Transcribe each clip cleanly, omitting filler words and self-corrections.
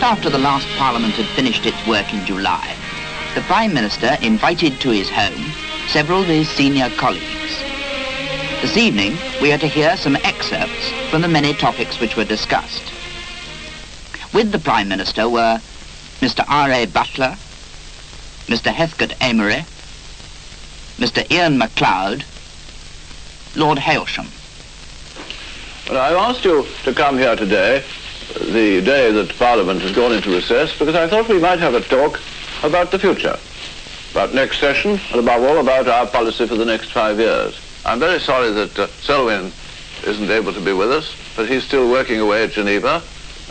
after the last Parliament had finished its work in July, the Prime Minister invited to his home several of his senior colleagues. This evening, we are to hear some excerpts from the many topics which were discussed. With the Prime Minister were Mr. R.A. Butler, Mr. Heathcote Amory, Mr. Ian MacLeod, Lord Hailsham. Well, I've asked you to come here today, the day that Parliament has gone into recess, because I thought we might have a talk about the future, about next session, and above all about our policy for the next 5 years. I'm very sorry that Selwyn isn't able to be with us, but he's still working away at Geneva,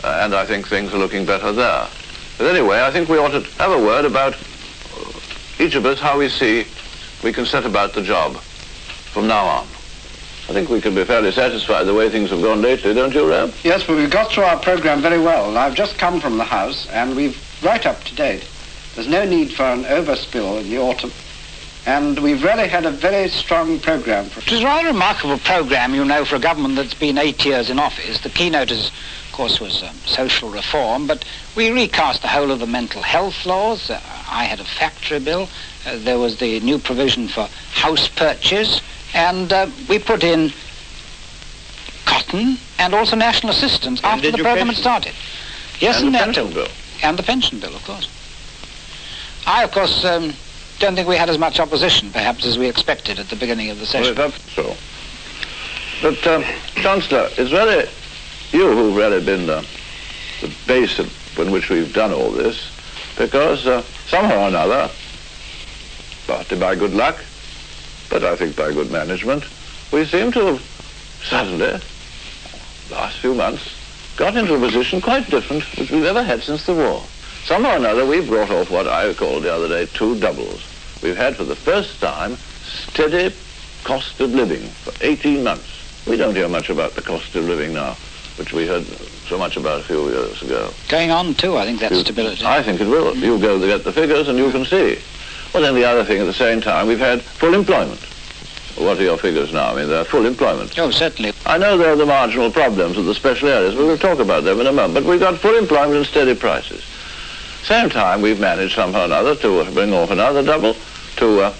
and I think things are looking better there. But anyway, I think we ought to have a word about each of us, how we see we can set about the job from now on. I think we can be fairly satisfied the way things have gone lately, don't you, Rab? Yes, but we've got through our programme very well. I've just come from the House, and we've right up to date. There's no need for an overspill in the autumn, and we've really had a very strong programme. It was a rather remarkable programme, you know, for a government that's been 8 years in office. The keynote, of course, was social reform, but we recast the whole of the mental health laws. I had a factory bill. There was the new provision for house purchase, and we put in cotton and also national assistance and after the programme had started. Yes, and the pension bill. And the pension bill, of course. I, of course, don't think we had as much opposition, perhaps, as we expected at the beginning of the session. Well, that's so. But, Chancellor, it's really you who've really been the base on which we've done all this, because somehow or another, partly by good luck, but I think by good management, we seem to have suddenly, last few months, got into a position quite different which we've ever had since the war. Somehow or another, we brought off what I called the other day 2 doubles. We've had for the first time steady cost of living for 18 months. We don't hear much about the cost of living now, which we heard so much about a few years ago. Going on too, I think, that stability. I think it will. You go to get the figures and you can see. Well, then the other thing, at the same time, we've had full employment. What are your figures now? I mean, they're full employment. Oh, certainly. I know there are the marginal problems of the special areas. We'll talk about them in a moment. But we've got full employment and steady prices. Same time, we've managed somehow or another to bring off another double, to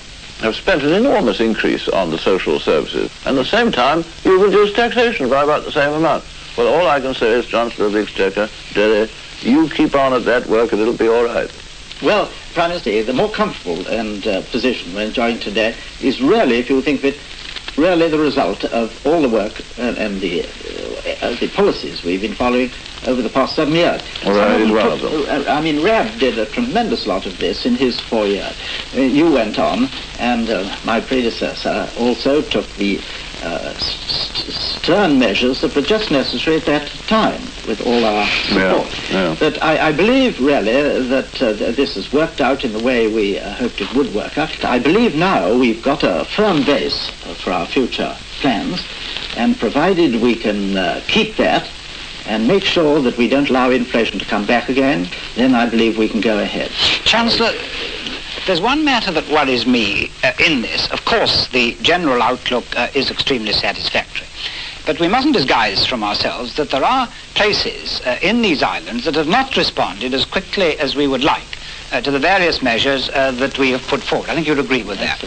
have spent an enormous increase on the social services. And at the same time, you reduce taxation by about the same amount. Well, all I can say is, Chancellor of the Exchequer, Derry, you keep on at that work and it'll be all right. Well, Prime Minister, the more comfortable and position we're enjoying today is really, if you think of it, really the result of all the work and the policies we've been following over the past 7 years. I mean, Rab did a tremendous lot of this in his 4 years. You went on, and my predecessor also took the stern measures that were just necessary at that time with all our support. Yeah. But I believe really that this has worked out in the way we hoped it would work out. I believe now we've got a firm base for our future plans, and provided we can keep that and make sure that we don't allow inflation to come back again, then I believe we can go ahead. Chancellor, there's one matter that worries me in this. Of course, the general outlook is extremely satisfactory. But we mustn't disguise from ourselves that there are places in these islands that have not responded as quickly as we would like to the various measures that we have put forward. I think you'd agree with that.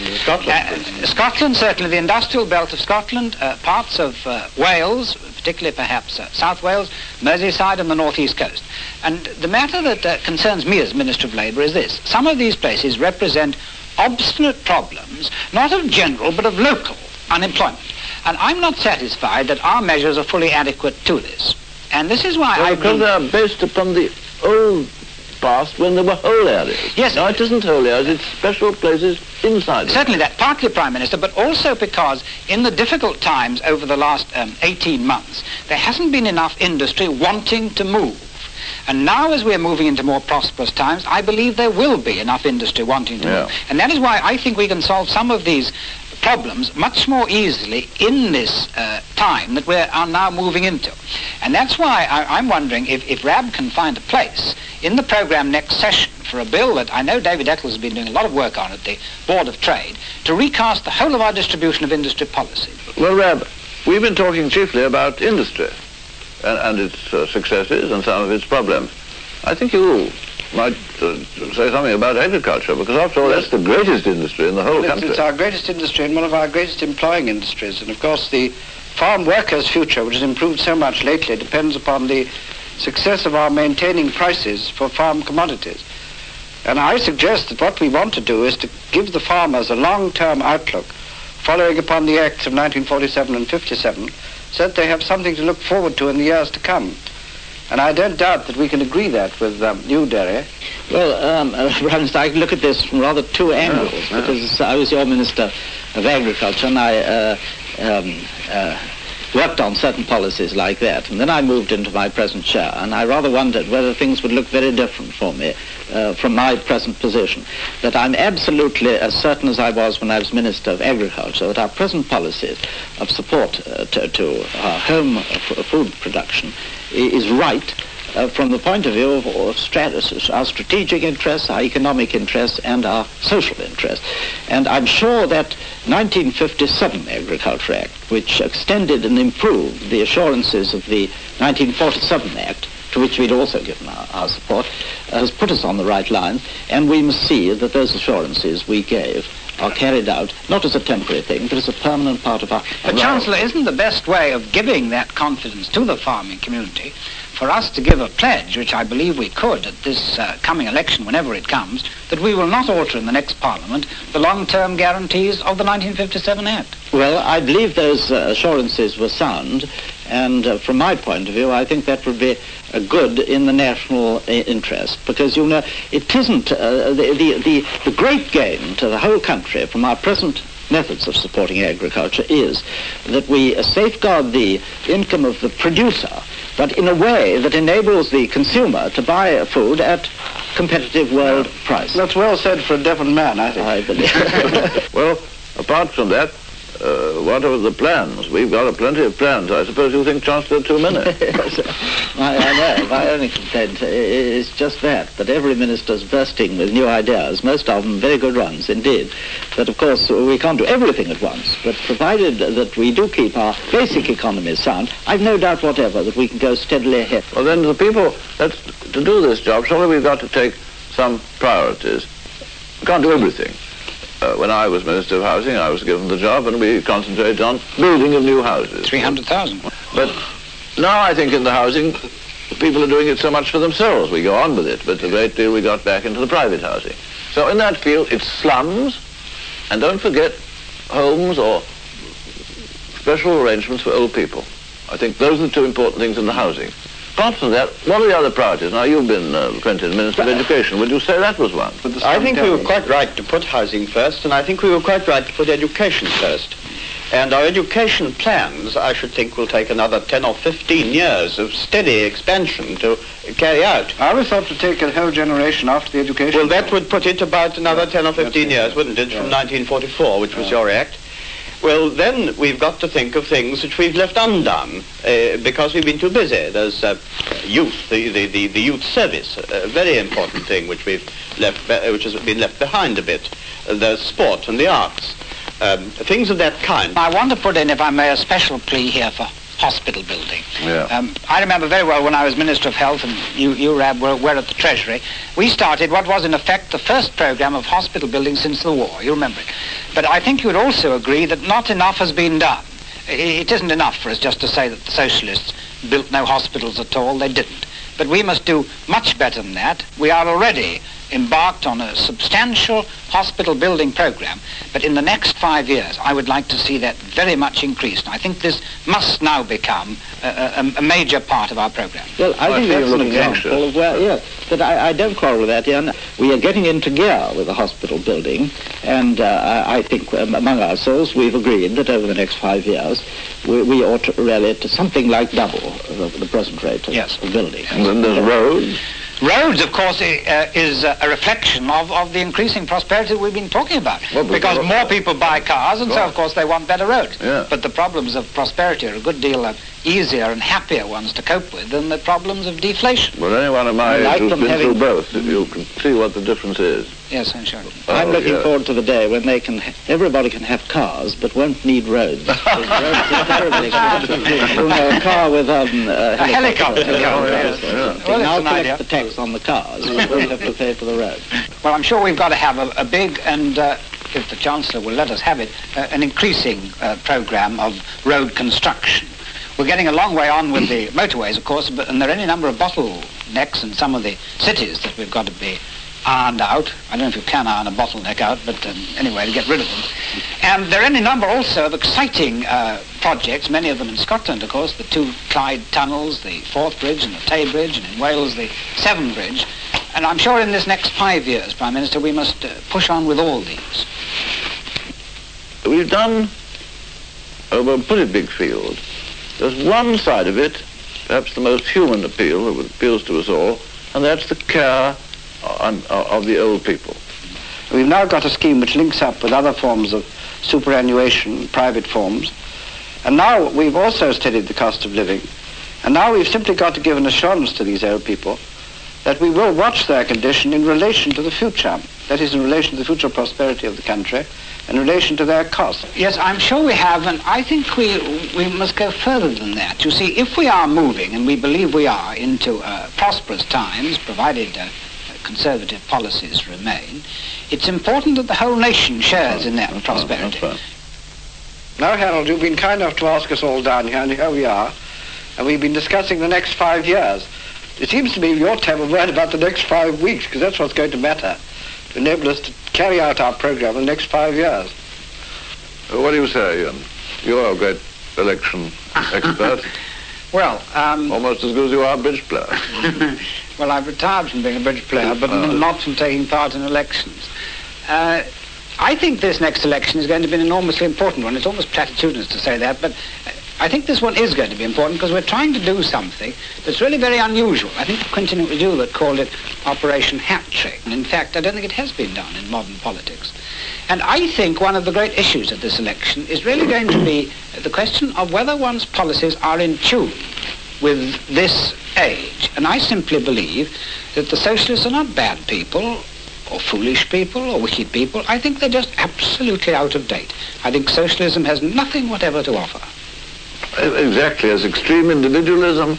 Scotland, certainly the industrial belt of Scotland, parts of Wales, particularly perhaps South Wales, Merseyside and the northeast coast. And the matter that concerns me as Minister of Labour is this. Some of these places represent obstinate problems, not of general but of local unemployment. And I'm not satisfied that our measures are fully adequate to this. And this is why because they are based upon the old past when there were whole areas. Yes. Now, it isn't whole areas, it's special places inside. Certainly that, partly, Prime Minister, but also because in the difficult times over the last 18 months, there hasn't been enough industry wanting to move. And now, as we're moving into more prosperous times, I believe there will be enough industry wanting to move. And that is why I think we can solve some of these problems much more easily in this time that we are now moving into. And that's why I'm wondering if RAB can find a place in the programme next session for a bill that I know David Eccles has been doing a lot of work on at the Board of Trade to recast the whole of our distribution of industry policy. Well, Rab, we've been talking chiefly about industry and its successes and some of its problems. I think you might say something about agriculture, because after all, that's the greatest industry in the whole country. It's our greatest industry and one of our greatest employing industries. And of course, the farm workers' future, which has improved so much lately, depends upon the success of our maintaining prices for farm commodities. And I suggest that what we want to do is to give the farmers a long-term outlook, following upon the Acts of 1947 and 57, so that they have something to look forward to in the years to come. And I don't doubt that we can agree that with you, Derry. Well, Prime Minister, I look at this from rather two angles, because I was your Minister of Agriculture, and I worked on certain policies like that, and then I moved into my present chair, and I rather wondered whether things would look very different for me from my present position. That I'm absolutely as certain as I was when I was Minister of Agriculture that our present policies of support to our home food production is right from the point of view of our strategic interests, our economic interests, and our social interests. And I'm sure that 1957 Agriculture Act, which extended and improved the assurances of the 1947 Act, to which we'd also given our support, has put us on the right line, and we must see that those assurances we gave are carried out, not as a temporary thing, but as a permanent part of our... But, Chancellor, isn't the best way of giving that confidence to the farming community for us to give a pledge, which I believe we could at this coming election, whenever it comes, that we will not alter in the next Parliament the long-term guarantees of the 1957 Act? Well, I believe those assurances were sound, and from my point of view, I think that would be good in the national interest, because, you know, it isn't the great gain to the whole country from our present methods of supporting agriculture is that we safeguard the income of the producer, but in a way that enables the consumer to buy food at competitive world price. That's well said for a Devon man, I think. I believe. Well, apart from that, what are the plans? We've got plenty of plans. I suppose you think, Chancellor, too many. I know. My only complaint is just that every minister's bursting with new ideas, most of them very good ones indeed. But of course, we can't do everything at once. But provided that we do keep our basic economies sound, I've no doubt whatever that we can go steadily ahead. Well, then the people, to do this job, surely we've got to take some priorities. We can't do everything. When I was Minister of Housing, I was given the job, and we concentrated on building of new houses. 300,000. But now I think in the housing, people are doing it so much for themselves. We go on with it, but a great deal we got back into the private housing. So in that field, it's slums, and don't forget homes or special arrangements for old people. I think those are the two important things in the housing. Apart from that, what are the other priorities? Now, you've been appointed Minister of Education. Would you say that was one? I think we were quite right to put housing first, and I think we were quite right to put education first. And our education plans, I should think, will take another 10 or 15 years of steady expansion to carry out. I always thought to take a whole generation after the education. Well, that would put it about another 10 or 15 years, wouldn't it, from 1944, which was your act. Well, then we've got to think of things which we've left undone because we've been too busy. There's youth, the youth service, a very important thing which we've left, which has been left behind a bit. There's sport and the arts, things of that kind. I want to put in, if I may, a special plea here for hospital building. Yeah. I remember very well when I was Minister of Health and you Rab, were at the Treasury, we started what was in effect the first programme of hospital building since the war. You remember it. But I think you would also agree that not enough has been done. It isn't enough for us just to say that the socialists built no hospitals at all. They didn't. But we must do much better than that. We are already embarked on a substantial hospital building program, but in the next 5 years I would like to see that very much increased. I think this must now become a major part of our program. Well, I think that's an example of where, yes, but I don't quarrel with that, Ian. We are getting into gear with the hospital building, and I think among ourselves we've agreed that over the next 5 years we ought to really to something like double the present rate of building. And then there's roads. Roads, of course, is a reflection of the increasing prosperity we've been talking about. Well, because more people buy cars, and so, Right. of course, they want better roads. Yeah. But the problems of prosperity are a good deal easier and happier ones to cope with than the problems of deflation. Well, anyone of my like age who's them been having- through both, you can see what the difference is. Yes, I'm sure. I'm looking yeah. forward to the day when everybody can have cars but won't need roads. Because roads are terribly expensive. You know, a car with a helicopter. yeah. Well, now it's an idea. collect the tax on the cars. We won't have to pay for the road. Well, I'm sure we've got to have a big and, if the Chancellor will let us have it, an increasing programme of road construction. We're getting a long way on with the motorways, of course, and there are any number of bottlenecks in some of the cities that we've got to be ironed out. I don't know if you can iron a bottleneck out, but anyway, to get rid of them. And there are any number also of exciting projects, many of them in Scotland, of course, the 2 Clyde tunnels, the Forth Bridge and the Tay Bridge, and in Wales, the Severn Bridge. And I'm sure in this next 5 years, Prime Minister, we must push on with all these. We've done over a pretty big field. There's one side of it, perhaps the most human appeal, that appeals to us all, and that's the care of the old people. We've now got a scheme which links up with other forms of superannuation, private forms. And now we've also studied the cost of living. And now we've simply got to give an assurance to these old people that we will watch their condition in relation to the future. That is, in relation to the future prosperity of the country, in relation to their cost. Yes, I'm sure we have, and I think we must go further than that. You see, if we are moving, and we believe we are, into prosperous times, provided conservative policies remain, it's important that the whole nation shares in that prosperity. That's right. Now, Harold, you've been kind enough to ask us all down here, and here we are, and we've been discussing the next 5 years. It seems to me we ought to have a word about the next 5 weeks, because that's what's going to matter, to enable us to carry out our programme in the next 5 years. What do you say, Ian? You're a great election expert, Well, almost as good as you are a bridge player. well, I've retired from being a bridge player, but not from taking part in elections. I think this next election is going to be an enormously important one. It's almost platitudinous to say that, but I think this one is going to be important because we're trying to do something that's really very unusual. I think Quentin Hewlett called it Operation Hat Trick, and in fact, I don't think it has been done in modern politics. And I think one of the great issues of this election is really going to be the question of whether one's policies are in tune with this age. And I simply believe that the socialists are not bad people, or foolish people, or wicked people. I think they're just absolutely out of date. I think socialism has nothing whatever to offer. Exactly, as extreme individualism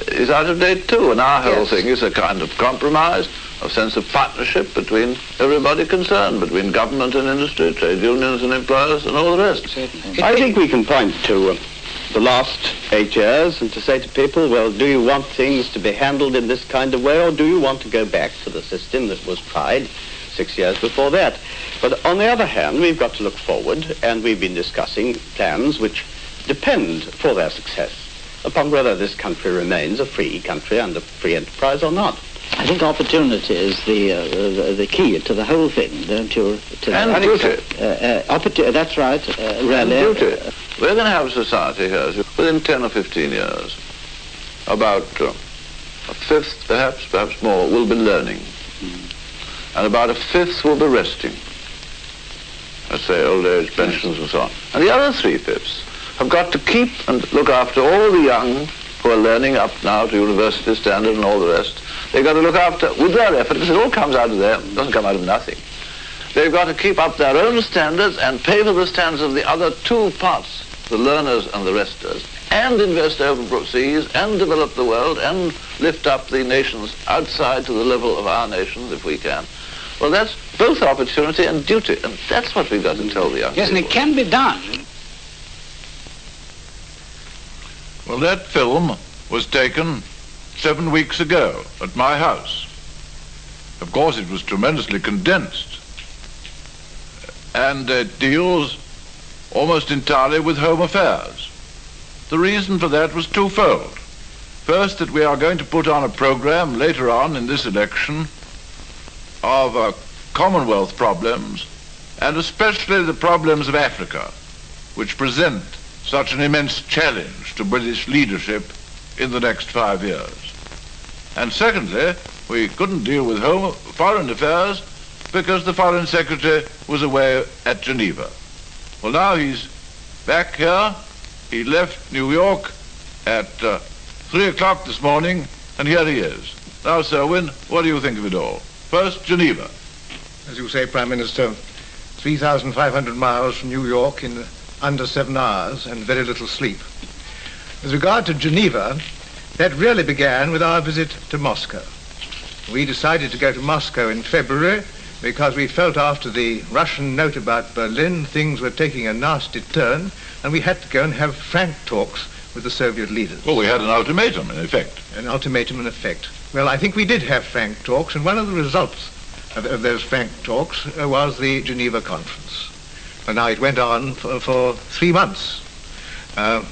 is out of date too, and our whole Yes. thing is a kind of compromise, a sense of partnership between everybody concerned, between government and industry, trade unions and employers, and all the rest. I think we can point to the last 8 years and to say to people, well, do you want things to be handled in this kind of way, or do you want to go back to the system that was tried 6 years before that? But on the other hand, we've got to look forward, and we've been discussing plans which depend for their success upon whether this country remains a free country under free enterprise or not. I think opportunity is the key to the whole thing, don't you? And duty. That's right, really. And duty. We're going to have a society here within 10 or 15 years. About a fifth, perhaps more, will be learning. And about a fifth will be resting. Let's say old age pensions and so on. And the other 3/5 have got to keep and look after all the young who are learning up now to university standard and all the rest. They've got to look after, with their effort, because it all comes out of there, it doesn't come out of nothing. They've got to keep up their own standards and pay for the standards of the other two parts, the learners and the resters, and invest overseas and develop the world and lift up the nations outside to the level of our nations, if we can. Well, that's both opportunity and duty, and that's what we've got to tell the young Yes, and people. it can be done. Well, that film was taken 7 weeks ago at my house. Of course, it was tremendously condensed, and it deals almost entirely with home affairs. The reason for that was twofold. First, that we are going to put on a program later on in this election of Commonwealth problems, and especially the problems of Africa, which present such an immense challenge to British leadership in the next 5 years. And secondly, we couldn't deal with foreign affairs because the Foreign Secretary was away at Geneva. Well, now he's back here. He left New York at 3 o'clock this morning, and here he is. Now, Selwyn, what do you think of it all? First, Geneva. As you say, Prime Minister, 3,500 miles from New York in under 7 hours and very little sleep. With regard to Geneva, that really began with our visit to Moscow. We decided to go to Moscow in February because we felt after the Russian note about Berlin, things were taking a nasty turn, and we had to go and have frank talks with the Soviet leaders. Well, we had an ultimatum, in effect. An ultimatum, in effect. Well, I think we did have frank talks, and one of the results of those frank talks was the Geneva Conference. And now it went on for 3 months. What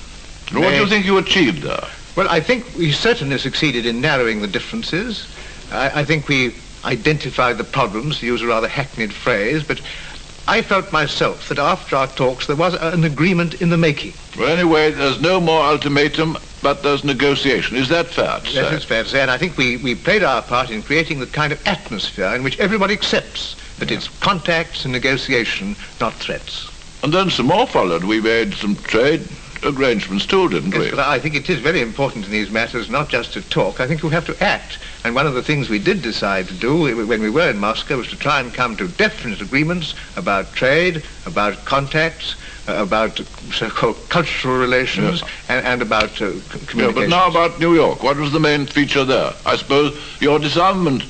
do you think you achieved there? Well, I think we certainly succeeded in narrowing the differences. I think we identified the problems, to use a rather hackneyed phrase, but I felt myself that after our talks there was an agreement in the making. Well, anyway, there's no more ultimatum, but there's negotiation. Is that fair to say? Yes, it's fair to say, and I think we played our part in creating the kind of atmosphere in which everybody accepts that it's contacts and negotiation, not threats. And then some more followed. We made some trade arrangements too, didn't we? Yes, but I think it is very important in these matters not just to talk. I think you have to act. And one of the things we did decide to do when we were in Moscow was to try and come to definite agreements about trade, about contacts, about so-called cultural relations, and about communication. Yeah, but now about New York. What was the main feature there? I suppose your disarmament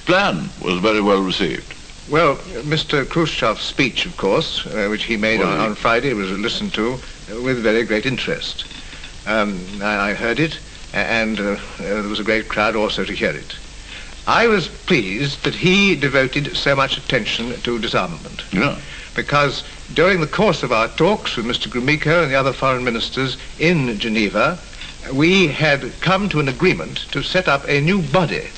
plan was very well received. Well, Mr. Khrushchev's speech, of course, which he made on Friday, was listened to with very great interest. I heard it, and there was a great crowd also to hear it. I was pleased that he devoted so much attention to disarmament. Yeah. Because during the course of our talks with Mr. Gromyko and the other foreign ministers in Geneva, we had come to an agreement to set up a new body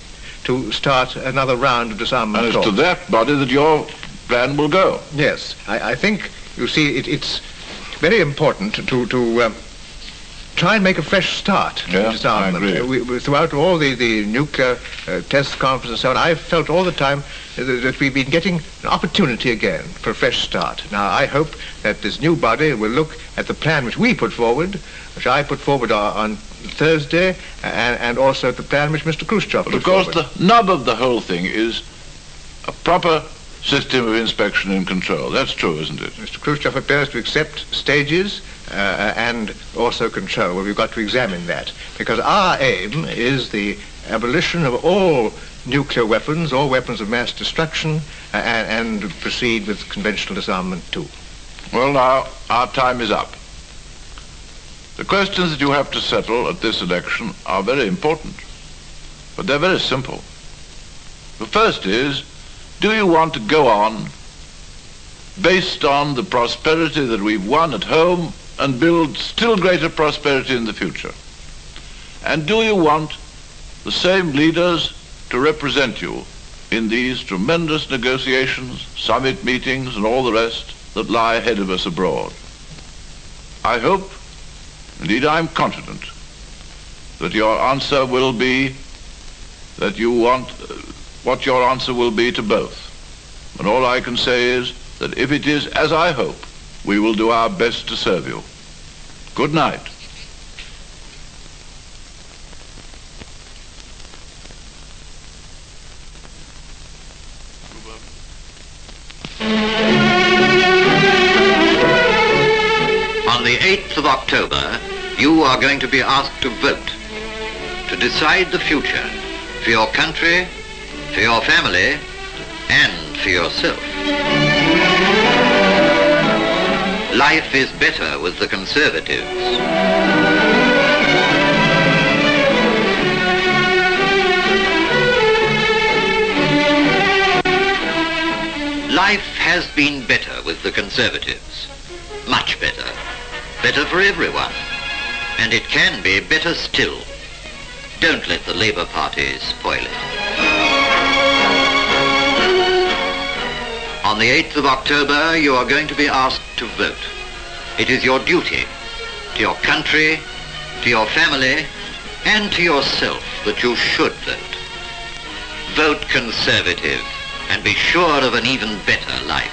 to start another round of disarmament talks. And it's to that body that your plan will go. Yes. I think, you see, it's very important to try and make a fresh start in disarmament. I agree. Throughout all the nuclear test conference and so on, I've felt all the time that we've been getting an opportunity again for a fresh start. Now, I hope that this new body will look at the plan which we put forward, which I put forward on Thursday, and also at the plan which Mr. Khrushchev put forward. Of course, the nub of the whole thing is a proper system of inspection and control. That's true, isn't it? Mr. Khrushchev appears to accept stages and also control. Well, we've got to examine that, because our aim is the abolition of all nuclear weapons, all weapons of mass destruction, and proceed with conventional disarmament too. Well, now, our time is up. The questions that you have to settle at this election are very important, but they're very simple. The first is, do you want to go on based on the prosperity that we've won at home and build still greater prosperity in the future? And do you want the same leaders to represent you in these tremendous negotiations, summit meetings, and all the rest that lie ahead of us abroad? I hope, indeed I'm confident, that your answer will be that you want what your answer will be to both. And all I can say is that if it is as I hope, we will do our best to serve you. Good night. On the 8th of October, you are going to be asked to vote, to decide the future for your country, for your family, and for yourself. Life is better with the Conservatives. Life has been better with the Conservatives. Much better. Better for everyone. And it can be better still. Don't let the Labour Party spoil it. On the 8th of October, you are going to be asked to vote. It is your duty to your country, to your family, and to yourself that you should vote. Vote Conservative and be sure of an even better life.